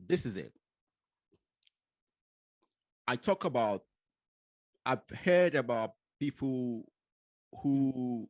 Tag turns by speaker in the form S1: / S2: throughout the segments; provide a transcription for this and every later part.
S1: this is it. I've heard about people who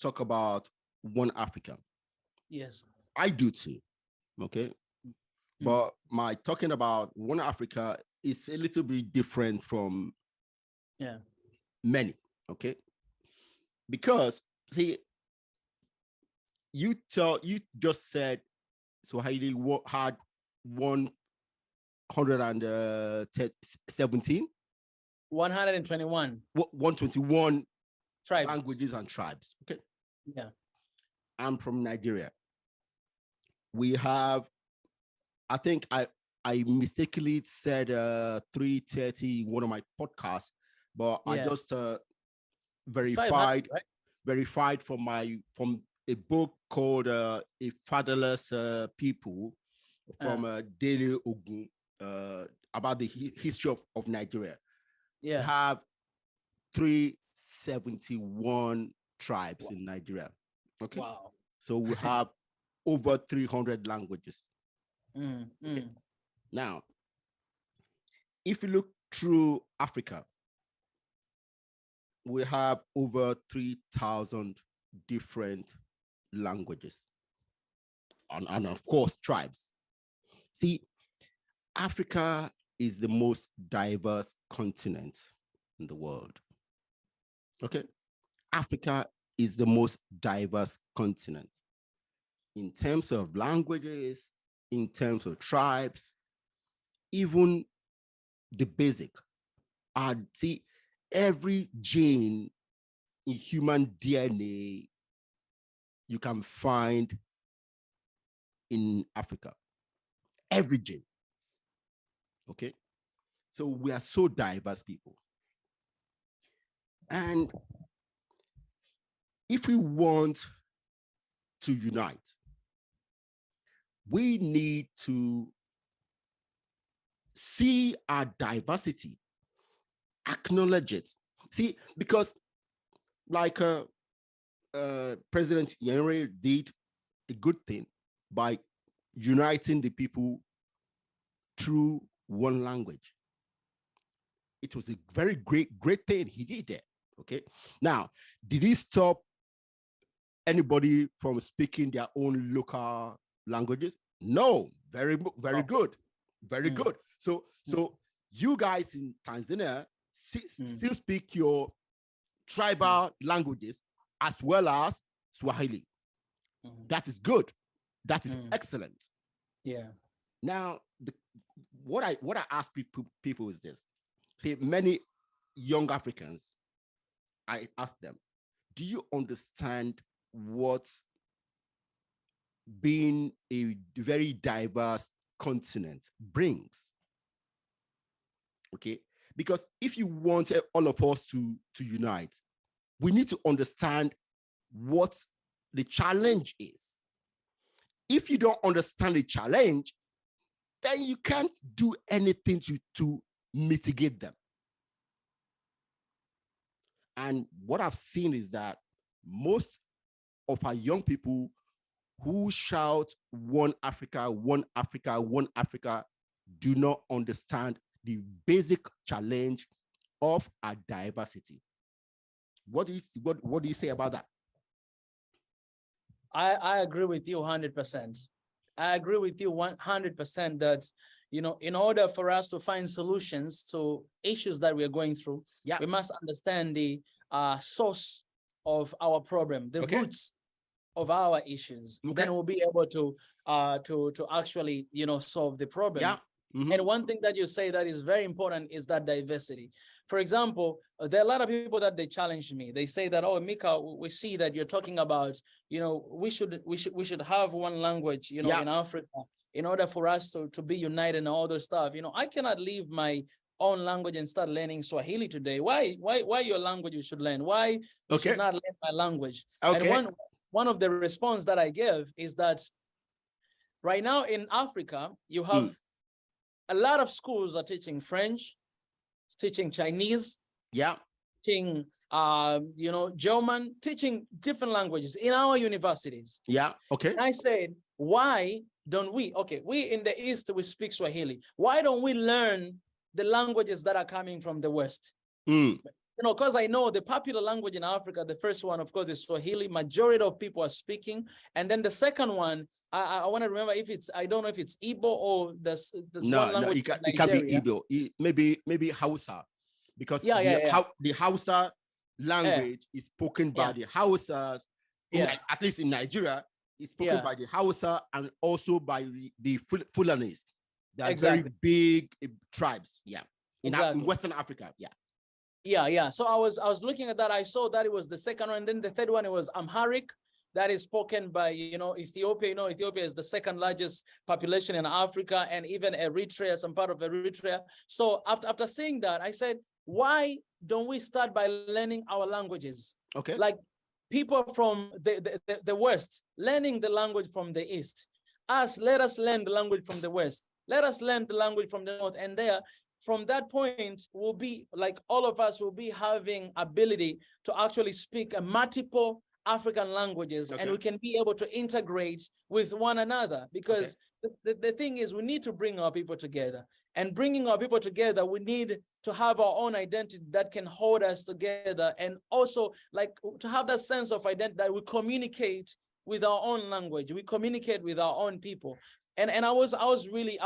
S1: talk about one Africa.
S2: Yes.
S1: I do too. Okay. But my talking about one Africa is a little bit different from many. Okay. Because see, you just said Swahili had 117
S2: 121
S1: 121
S2: tribes,
S1: languages and tribes. Okay.
S2: Yeah.
S1: I'm from Nigeria. We have, I think I mistakenly said 330 one of my podcasts, but I just verified from a book called A Fatherless People from Daily Ogun about the history of Nigeria.
S2: Yeah.
S1: We have 371 tribes in Nigeria. Okay.
S2: Wow.
S1: So we have over 300 languages. Okay. Now, if you look through Africa, we have over 3,000 different languages and of course tribes. See, Africa is the most diverse continent in the world. Okay. Africa is the most diverse continent in terms of languages, in terms of tribes, even the basic. See, every gene in human DNA you can find in Africa. Every gene. Okay. So we are so diverse people. And if we want to unite, we need to see our diversity, acknowledge it. See, because like President Yenre did a good thing by uniting the people through one language. It was a very great thing he did there. Okay. Now, did he stop anybody from speaking their own local languages? No. Very good. Very good. So you guys in Tanzania still speak your tribal languages as well as Swahili. That is good. That is excellent.
S2: Yeah.
S1: Now, what I ask people is this. See, many young Africans, I ask them, do you understand what being a very diverse continent brings? Okay, because if you want all of us to unite, we need to understand what the challenge is. If you don't understand the challenge, then you can't do anything to mitigate them. And what I've seen is that most of our young people who shout one Africa, one Africa, one Africa, do not understand the basic challenge of our diversity. What do you say about that?
S2: I agree with you 100%. I agree with you 100% that, in order for us to find solutions to issues that we're going through, we must understand the source of our problem, the roots of our issues. Then we'll be able to actually, solve the problem. And one thing that you say that is very important is that diversity. For example, there are a lot of people that they challenge me. They say that, oh, Mika, we see that you're talking about, we should have one language, in Africa, in order for us to be united and all those stuff. I cannot leave my own language and start learning Swahili today. Why your language you should learn? Why you should not learn my language? And one of the response that I give is that right now in Africa, you have a lot of schools are teaching French, teaching Chinese, teaching German, teaching different languages in our universities.
S1: And
S2: I said, why don't we? Okay, we in the East, we speak Swahili. Why don't we learn the languages that are coming from the West? You know, because I know the popular language in Africa, the first one, of course, is Swahili. Majority of people are speaking. And then the second one, I want to remember if it's, I don't know if it's Igbo or this one language.
S1: No, it can be Igbo. Maybe Hausa. Because the Hausa language is spoken by the Hausas. At least in Nigeria, it's spoken by the Hausa and also by the Fulanis. They are very big tribes. In Western Africa.
S2: So I was looking at that. I saw that it was the second one, and then the third one, it was Amharic, that is spoken by Ethiopia. You know, Ethiopia is the second largest population in Africa, and even Eritrea, some part of Eritrea. So after seeing that, I said, why don't we start by learning our languages?
S1: Okay.
S2: Like people from the West learning the language from the East. Let us learn the language from the West. Let us learn the language from the North, and from that point, we'll be like all of us will be having ability to actually speak multiple African languages, and we can be able to integrate with one another. Because the thing is, we need to bring our people together, and bringing our people together, we need to have our own identity that can hold us together, and also like to have that sense of identity that we communicate with our own language, we communicate with our own people. And I was really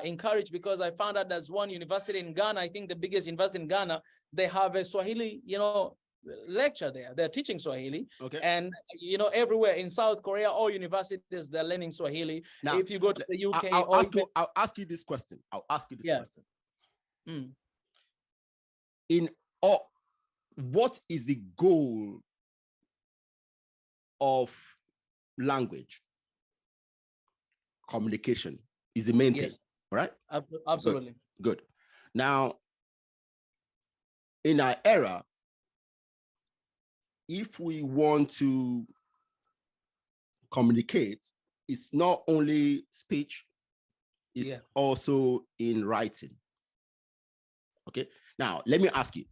S2: encouraged, because I found out there's one university in Ghana, I think the biggest university in Ghana, they have a Swahili, lecture there. They're teaching Swahili. Okay. And everywhere in South Korea, all universities, they're learning Swahili. Now, if you go to the UK,
S1: I'll ask you this question. What is the goal of language? Communication is the main thing, right?
S2: Absolutely.
S1: Good. Now, in our era, if we want to communicate, it's not only speech, it's also in writing. Okay. Now, let me ask you,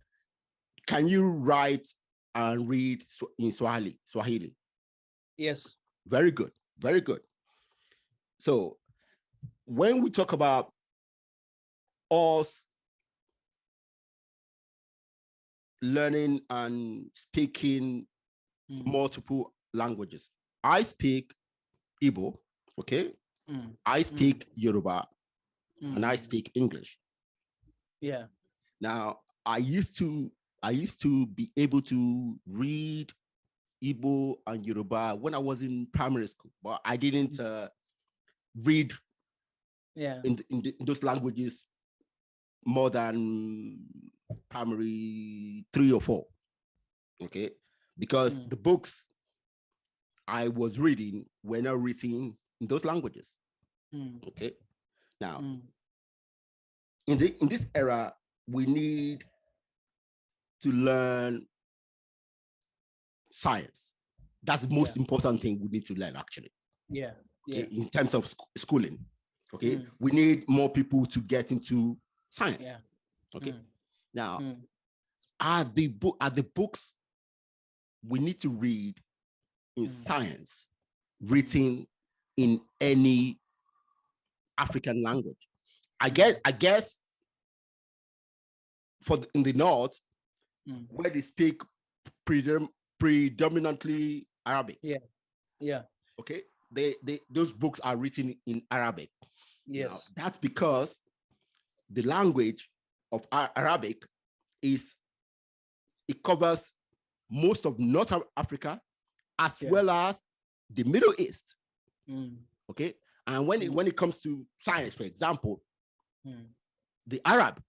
S1: can you write and read in Swahili?
S2: Yes.
S1: Very good. Very good. So when we talk about us learning and speaking multiple languages, I speak Igbo, okay? I speak Yoruba, and I speak English.
S2: Yeah.
S1: Now, I used to be able to read Igbo and Yoruba when I was in primary school, but I didn't read in those languages more than primary 3 or 4, okay? Because the books I was reading were not written in those languages, okay? Now, in this era, we need to learn science. That's the most important thing we need to learn, actually. Okay, in terms of schooling, okay, we need more people to get into science. Okay, now are the books we need to read in science written in any African language? I guess in the North, where they speak predominantly Arabic. Okay. Those books are written in Arabic.
S2: Yes.
S1: Now, that's because the language of Arabic it covers most of North Africa as well as the Middle East. Okay. And when it comes to science, for example, the Arab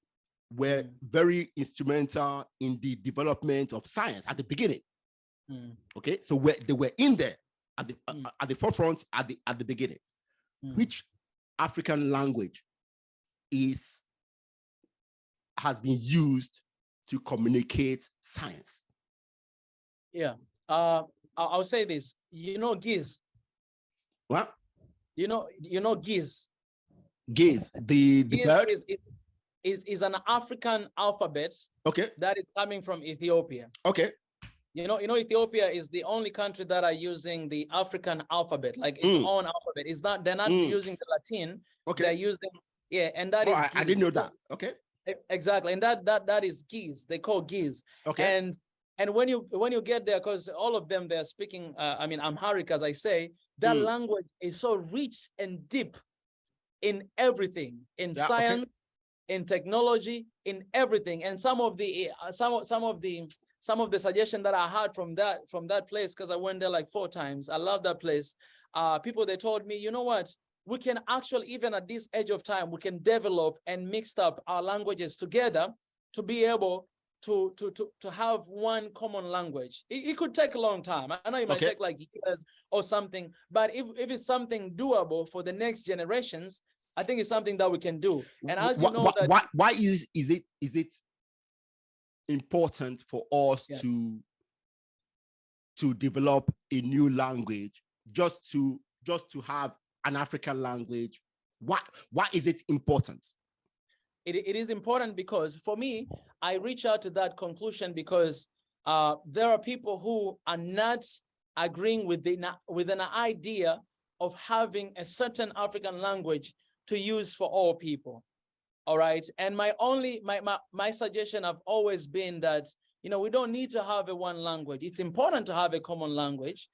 S1: were very instrumental in the development of science at the beginning. Okay. So they were in there at the forefront at the beginning. Which African language has been used to communicate science?
S2: I'll say this. Giz.
S1: What?
S2: Giz.
S1: Giz, the bird
S2: is an African alphabet.
S1: Okay.
S2: That is coming from Ethiopia.
S1: Okay.
S2: Ethiopia is the only country that are using the African alphabet, like its own alphabet. It's not, they're not using the Latin.
S1: Okay.
S2: They're using, and that is
S1: I didn't know that. Okay.
S2: Exactly. And that is Giz. They call Giz.
S1: Okay.
S2: And when you get there, because all of them, they're speaking, Amharic, as I say, that language is so rich and deep in everything, in science, in technology, in everything. And some of the suggestion that I had from that place, because I went there like 4 times. I love that place. People, they told me, you know what? We can actually, even at this age of time, we can develop and mix up our languages together to be able to have one common language. It could take a long time. I know it might take like years or something, but if it's something doable for the next generations, I think it's something that we can do. And as you know,
S1: why is it important for us to develop a new language just to have an African language? Why is it important?
S2: It is important because, for me, I reach out to that conclusion because there are people who are not agreeing with an idea of having a certain African language to use for all people. All right. And my suggestion have always been that, we don't need to have a one language. It's important to have a common language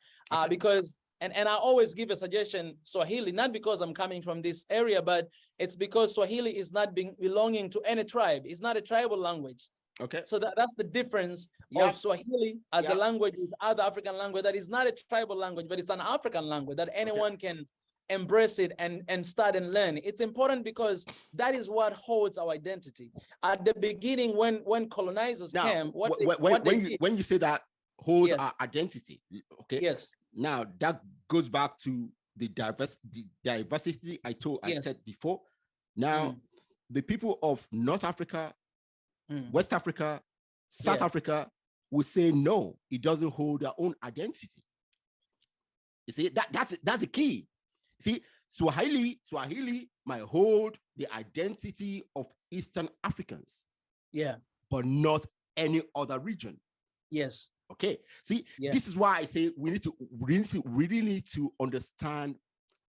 S2: because, and I always give a suggestion, Swahili, not because I'm coming from this area, but it's because Swahili is not belonging to any tribe. It's not a tribal language.
S1: Okay.
S2: So that's the difference of Swahili as a language with other African language. That is not a tribal language, but it's an African language that anyone can embrace it and start and learn. It's important because that is what holds our identity. At the beginning, when colonizers came,
S1: when you say that holds our identity, okay?
S2: Yes.
S1: Now that goes back to the diversity I said before. Now the people of North Africa, West Africa, South Africa will say no, it doesn't hold their own identity. You see, that's the key. See, Swahili might hold the identity of Eastern Africans, but not any other region.
S2: Yes.
S1: Okay. See, this is why I say we really need to understand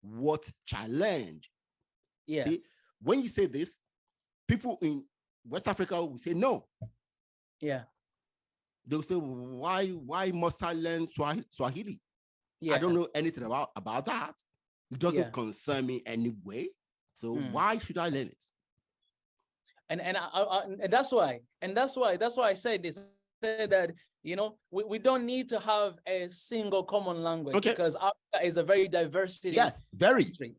S1: what challenge.
S2: Yeah.
S1: See, when you say this, people in West Africa will say no.
S2: Yeah.
S1: They'll say, why must I learn Swahili?
S2: Yeah.
S1: I don't know anything about that. It doesn't concern me anyway. So why should I learn it?
S2: And that's why I say this. Say that we don't need to have a single common language because Africa is a very diverse country.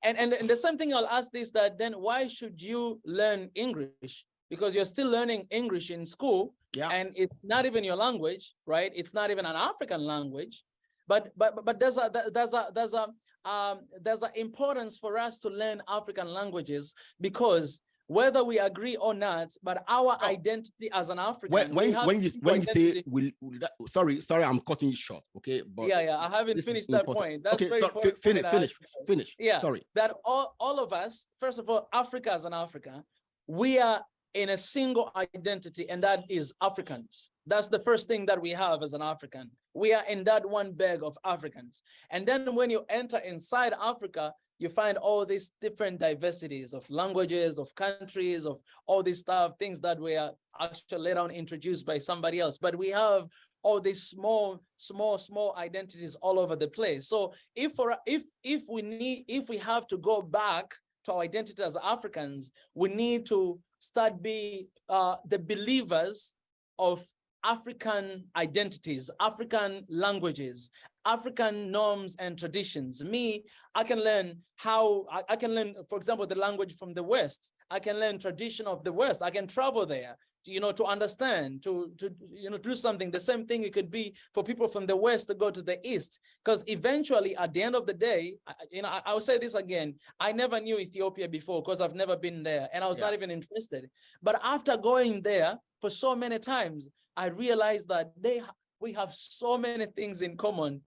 S2: And the same thing I'll ask this, that then why should you learn English? Because you're still learning English in school, and it's not even your language, right? It's not even an African language, but there's an importance for us to learn African languages because whether we agree or not, but our identity as an African.
S1: When you say sorry, I'm cutting you short. Okay, but
S2: I haven't finished that point. That's very important.
S1: Finish.
S2: Yeah,
S1: sorry.
S2: That all of us, first of all, Africa as an African, we are in a single identity, and that is Africans. That's the first thing that we have as an African. We are in that one bag of Africans. And then when you enter inside Africa, you find all these different diversities of languages, of countries, of all these things that were actually later on introduced by somebody else. But we have all these small identities all over the place. So if we have to go back to our identity as Africans, we need to start be the believers of African identities, African languages, African norms and traditions. I can learn for example, the language from the West. I can learn tradition of the West. I can travel there, to understand, to do something. The same thing it could be for people from the West to go to the East, because eventually, at the end of the day, I will say this again. I never knew Ethiopia before because I've never been there, and I was not even interested. But after going there for so many times, I realized that we have so many things in common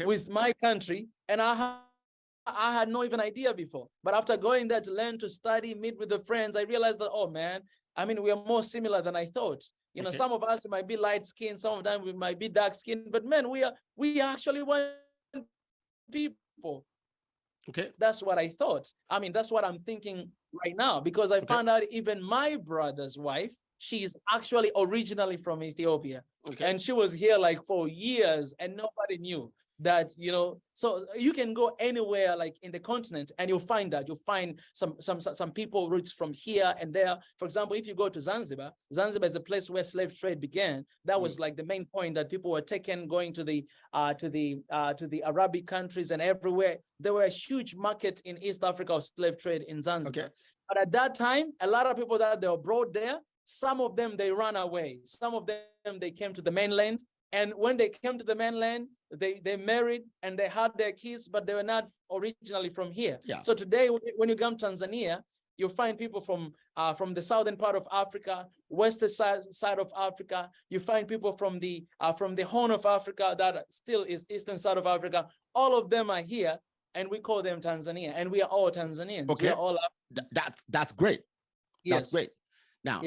S2: with my country, and I I had no even idea before. But after going there to learn, to study, meet with the friends, I realized that, oh man, I mean, we are more similar than I thought. You know, some of us might be light skinned, some of them we might be dark skinned, but man, we are actually one people.
S1: Okay.
S2: That's what I thought. I mean, that's what I'm thinking right now, because I found out even my brother's wife, she's actually originally from Ethiopia. And she was here like for years and nobody knew that, you know. So you can go anywhere like in the continent and you'll find that. You'll find some people roots from here and there. For example, if you go to Zanzibar, Zanzibar is the place where slave trade began. That was like the main point, that people were taken, going to the Arabic countries and everywhere. There were a huge market in East Africa of slave trade in Zanzibar. But at that time, a lot of people that they were brought there, some of them, they ran away. Some of them, they came to the mainland. And when they came to the mainland, they married and they had their kids, but they were not originally from here. So today, when you come to Tanzania, you'll find people from the southern part of Africa, western side of Africa. You find people from the Horn of Africa that still is eastern side of Africa. All of them are here, and we call them Tanzania, and we are all Tanzanians.
S1: Okay,
S2: we are all
S1: that's great.
S2: Yes.
S1: That's great. Now,